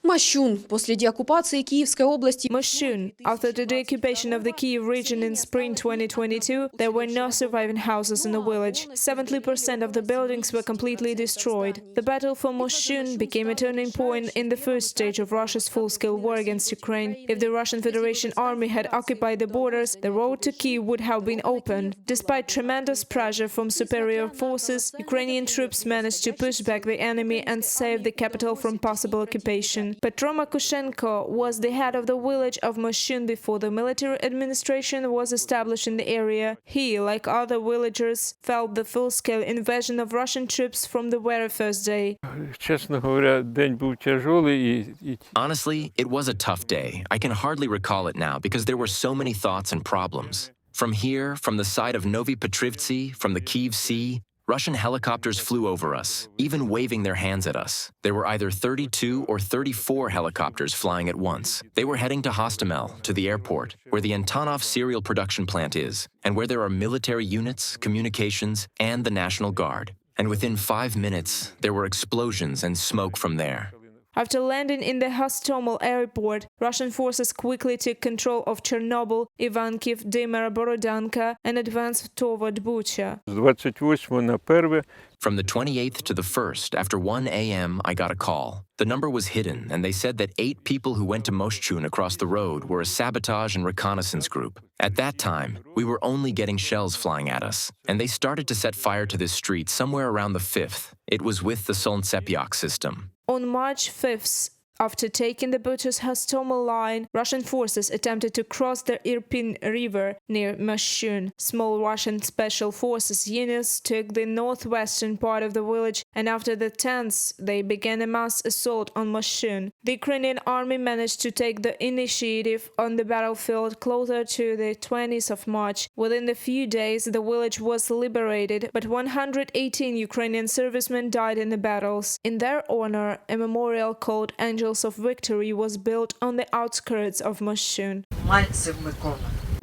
Мощун. После деоккупации Киевской области. Moshchun. After the occupation of the Kyiv region in spring 2022, there were no surviving houses in the village. 70% of the buildings were completely destroyed. The battle for Moshchun became a turning point in the first stage of Russia's full-scale war against Ukraine. If the Russian Federation army had occupied the borders, the road to Kyiv would have been opened. Despite tremendous pressure from superior forces, Ukrainian troops managed to push back the enemy and save the capital from possible occupation. Petro Makushenko was the head of the village of Moshchun before the military administration was established in the area. He, like other villagers, felt the full-scale invasion of Russian troops from the very first day. Honestly, it was a tough day. I can hardly recall it now because there were so many thoughts and problems. From here, from the side of Novi Petrivtsi, from the Kyiv Sea, Russian helicopters flew over us, even waving their hands at us. There were either 32 or 34 helicopters flying at once. They were heading to Hostomel, to the airport, where the Antonov cereal production plant is, and where there are military units, communications, and the National Guard. And within 5 minutes, there were explosions and smoke from there. After landing in the Hostomel airport, Russian forces quickly took control of Chernobyl, Ivankiv, Dymyr, Borodianka, and advanced toward Bucha. From the 28th to the 1st, after 1 a.m., I got a call. The number was hidden, and they said that 8 people who went to Moshchun across the road were a sabotage and reconnaissance group. At that time, we were only getting shells flying at us, and they started to set fire to this street somewhere around the 5th. It was with the Solntsepiok system. On March 5th, after taking the Bucha's Hostomel line, Russian forces attempted to cross the Irpin River near Moshchun. Small Russian special forces units took the northwestern part of the village, and after the 10th, they began a mass assault on Moshchun. The Ukrainian army managed to take the initiative on the battlefield closer to the 20th of March. Within a few days, the village was liberated, but 118 Ukrainian servicemen died in the battles. In their honor, a memorial called Angels of Victory was built on the outskirts of Moshchun.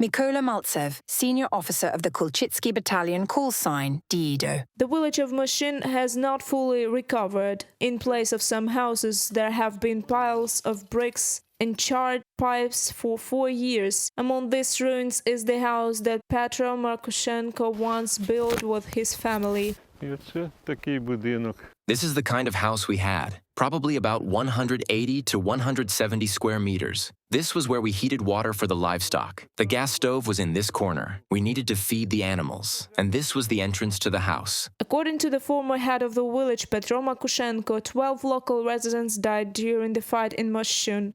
Mykola Maltsev, senior officer of the Kulchitsky Battalion, call sign Dido. The village of Moshchun has not fully recovered. In place of some houses, there have been piles of bricks and charred pipes for 4 years. Among these ruins is the house that Petro Makushenko once built with his family. This is the kind of house we had, probably about 180 to 170 square meters. This was where we heated water for the livestock. The gas stove was in this corner. We needed to feed the animals, and this was the entrance to the house. According to the former head of the village, Petro Makushenko, 12 local residents died during the fight in Moshchun.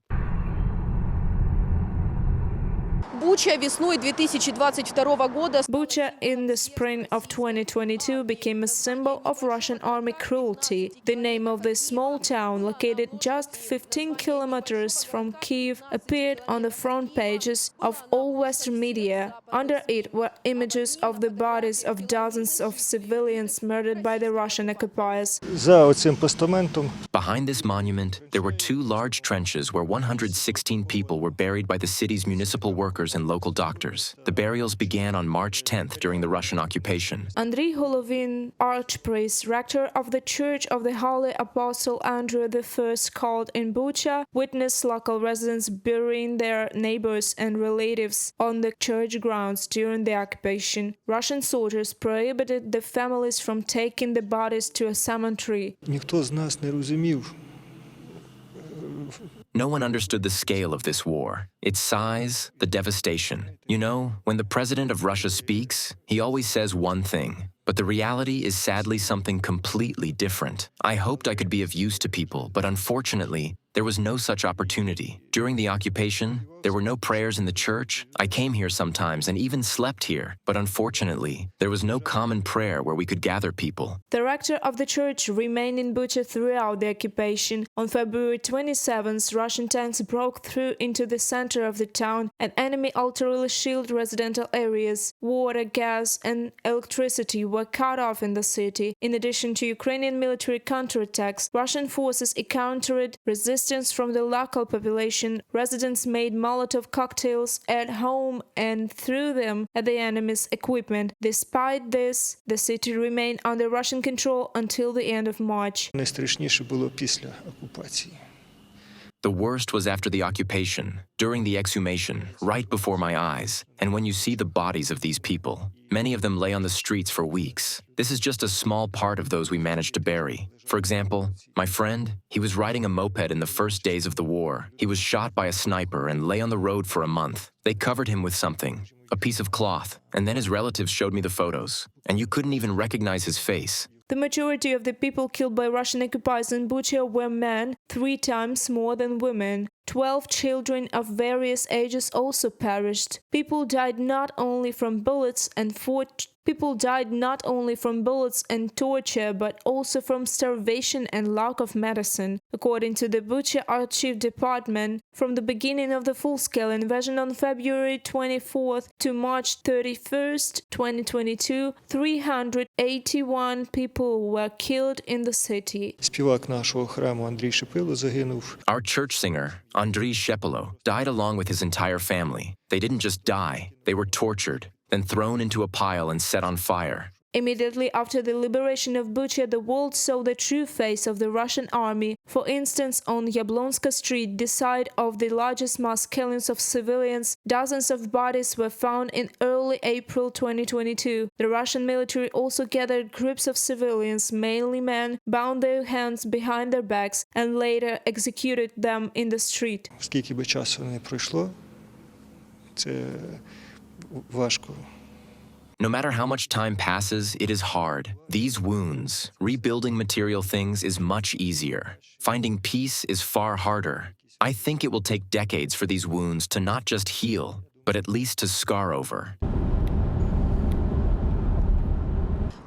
Буча весной 2022 года. Bucha in the spring of 2022 became a symbol of Russian army cruelty. The name of this small town, located just 15 kilometers from Kyiv, appeared on the front pages of all Western media. Under it were images of the bodies of dozens of civilians murdered by the Russian occupiers. Behind this monument, there were 2 large trenches where 116 people were buried by the city's municipal workers and local doctors. The burials began on March 10th during the Russian occupation. Andriy Golovin, archpriest, rector of the Church of the Holy Apostle Andrew I, called in Bucha, witnessed local residents burying their neighbors and relatives on the church grounds during the occupation. Russian soldiers prohibited the families from taking the bodies to a cemetery. No one understood the scale of this war, its size, the devastation. You know, when the president of Russia speaks, he always says one thing, but the reality is sadly something completely different. I hoped I could be of use to people, but unfortunately, there was no such opportunity. During the occupation, there were no prayers in the church. I came here sometimes and even slept here, but unfortunately, there was no common prayer where we could gather people. The rector of the church remained in Bucha throughout the occupation. On February 27th, Russian tanks broke through into the center of the town, and enemy artillery shielded residential areas. Water, gas, and electricity were cut off in the city. In addition to Ukrainian military counterattacks, Russian forces encountered resistance from the local population. Residents made Molotov cocktails at home and threw them at the enemy's equipment. Despite this, the city remained under Russian control until the end of March. Найстрашніше було після окупації. The worst was after the occupation, during the exhumation, right before my eyes, and when you see the bodies of these people. Many of them lay on the streets for weeks. This is just a small part of those we managed to bury. For example, my friend, he was riding a moped in the first days of the war. He was shot by a sniper and lay on the road for a month. They covered him with something, a piece of cloth, and then his relatives showed me the photos, and you couldn't even recognize his face. The majority of the people killed by Russian occupiers in Bucha were men, 3 times more than women. 12 children of various ages also perished. People died not only from bullets and torture, but also from starvation and lack of medicine. According to the Bucha Archive Department, from the beginning of the full-scale invasion on February 24th to March 31st, 2022, 381 people were killed in the city. Співак нашого храму Андрій Шепило загинув. Our church singer, Andriy Shepelo, died along with his entire family. They didn't just die, they were tortured, then thrown into a pile and set on fire. Immediately after the liberation of Bucha, the world saw the true face of the Russian army. For instance, on Yablonska Street, the site of the largest mass killings of civilians, dozens of bodies were found in early April 2022. The Russian military also gathered groups of civilians, mainly men, bound their hands behind their backs, and later executed them in the street. Скільки би часу не пройшло, це важко. No matter how much time passes, it is hard. These wounds, rebuilding material things is much easier. Finding peace is far harder. I think it will take decades for these wounds to not just heal, but at least to scar over.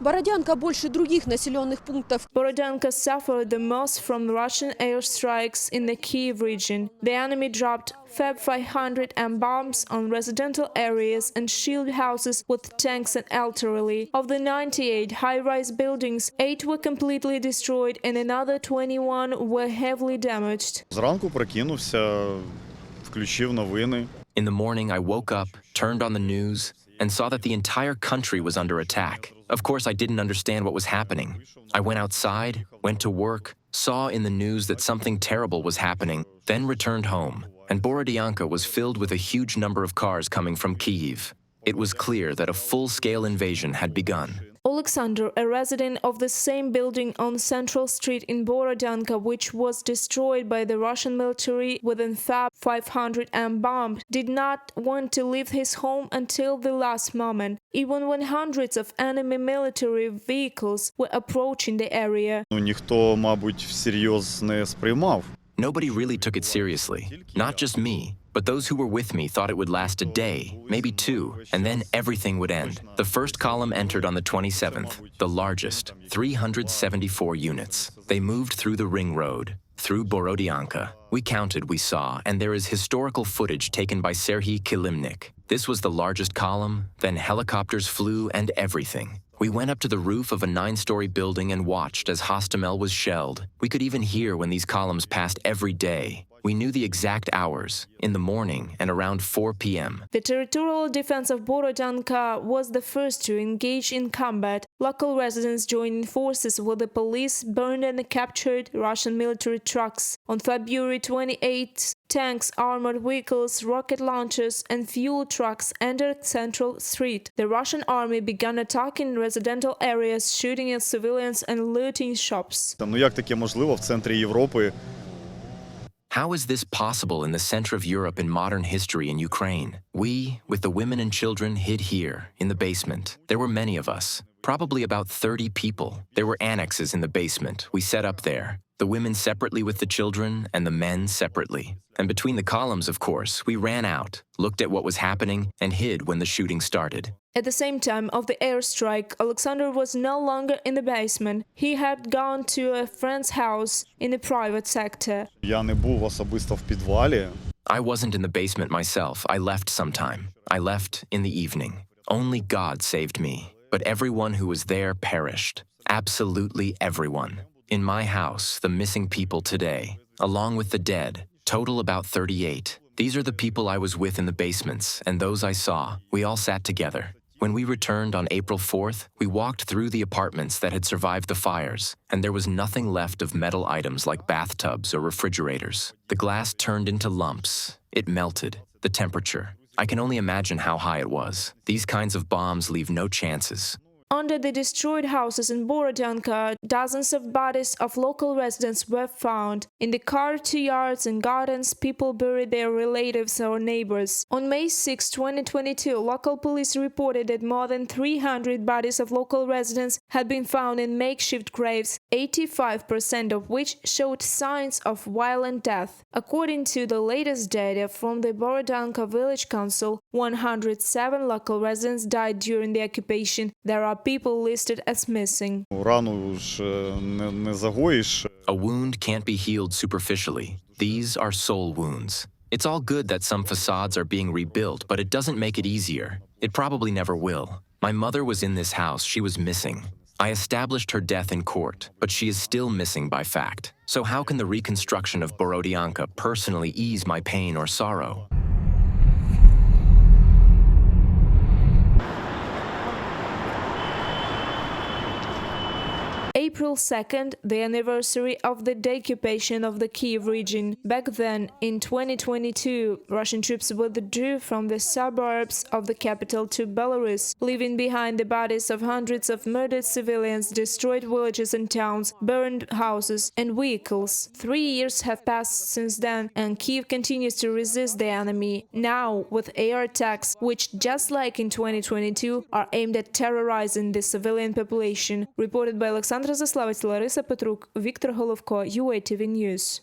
Бородянка больше других населенных пунктов. Borodianka suffered the most from Russian airstrikes in the Kyiv region. The enemy dropped Fab 500 and bombs on residential areas and shielded houses with tanks and artillery. Of the 98 high-rise buildings, 8 were completely destroyed and another 21 were heavily damaged. Зранку прокинувся, включив новини. In the morning, I woke up, turned on the news, and saw that the entire country was under attack. Of course, I didn't understand what was happening. I went outside, went to work, saw in the news that something terrible was happening, then returned home, and Borodianka was filled with a huge number of cars coming from Kyiv. It was clear that a full-scale invasion had begun. Alexander, a resident of the same building on Central Street in Borodianka, which was destroyed by the Russian military within Fab 500 and bombed, did not want to leave his home until the last moment, even when hundreds of enemy military vehicles were approaching the area. Ніхто, мабуть, всерйоз не сприймав. Nobody really took it seriously. Not just me, but those who were with me thought it would last a day, maybe 2, and then everything would end. The first column entered on the 27th, the largest, 374 units. They moved through the ring road, through Borodianka. We counted, we saw, and there is historical footage taken by Serhiy Kilimnik. This was the largest column, then helicopters flew and everything. We went up to the roof of a 9-story building and watched as Hostomel was shelled. We could even hear when these columns passed every day. We knew the exact hours, in the morning and around 4 p.m. The territorial defense of Borodianka was the first to engage in combat. Local residents joining forces with the police, burned and captured Russian military trucks. On February 28, tanks, armored vehicles, rocket launchers and fuel trucks entered Central Street. The Russian army began attacking residential areas, shooting at civilians and looting shops. Ну як таке можливо в центрі Європи? How is this possible in the center of Europe in modern history in Ukraine? We, with the women and children, hid here, in the basement. There were many of us, probably about 30 people. There were annexes in the basement. We set up there. The women separately with the children, and the men separately. And between the columns, of course, we ran out, looked at what was happening, and hid when the shooting started. At the same time of the airstrike, Alexander was no longer in the basement. He had gone to a friend's house in the private sector. Я не був особисто в підвалі. I wasn't in the basement myself. I left sometime. I left in the evening. Only God saved me. But everyone who was there perished. Absolutely everyone. In my house, the missing people today, along with the dead, total about 38. These are the people I was with in the basements, and those I saw. We all sat together. When we returned on April 4th, we walked through the apartments that had survived the fires, and there was nothing left of metal items like bathtubs or refrigerators. The glass turned into lumps. It melted. The temperature. I can only imagine how high it was. These kinds of bombs leave no chances. Under the destroyed houses in Borodianka, dozens of bodies of local residents were found. In the courtyards and gardens, people buried their relatives or neighbors. On May 6, 2022, local police reported that more than 300 bodies of local residents had been found in makeshift graves, 85% of which showed signs of violent death. According to the latest data from the Borodianka Village Council, 107 local residents died during the occupation. There are people listed as missing. Рану ж не загоїш. A wound can't be healed superficially. These are soul wounds. It's all good that some facades are being rebuilt, but it doesn't make it easier. It probably never will. My mother was in this house. She was missing. I established her death in court, but she is still missing by fact. So how can the reconstruction of Borodianka personally ease my pain or sorrow? April 2nd, the anniversary of the deoccupation of the Kyiv region. Back then, in 2022, Russian troops withdrew from the suburbs of the capital to Belarus, leaving behind the bodies of hundreds of murdered civilians, destroyed villages and towns, burned houses and vehicles. 3 years have passed since then, and Kyiv continues to resist the enemy, now with air attacks, which, just like in 2022, are aimed at terrorizing the civilian population. Reported by Alexandra Заславець, Лариса Петрук, Віктор Головко, UATV News.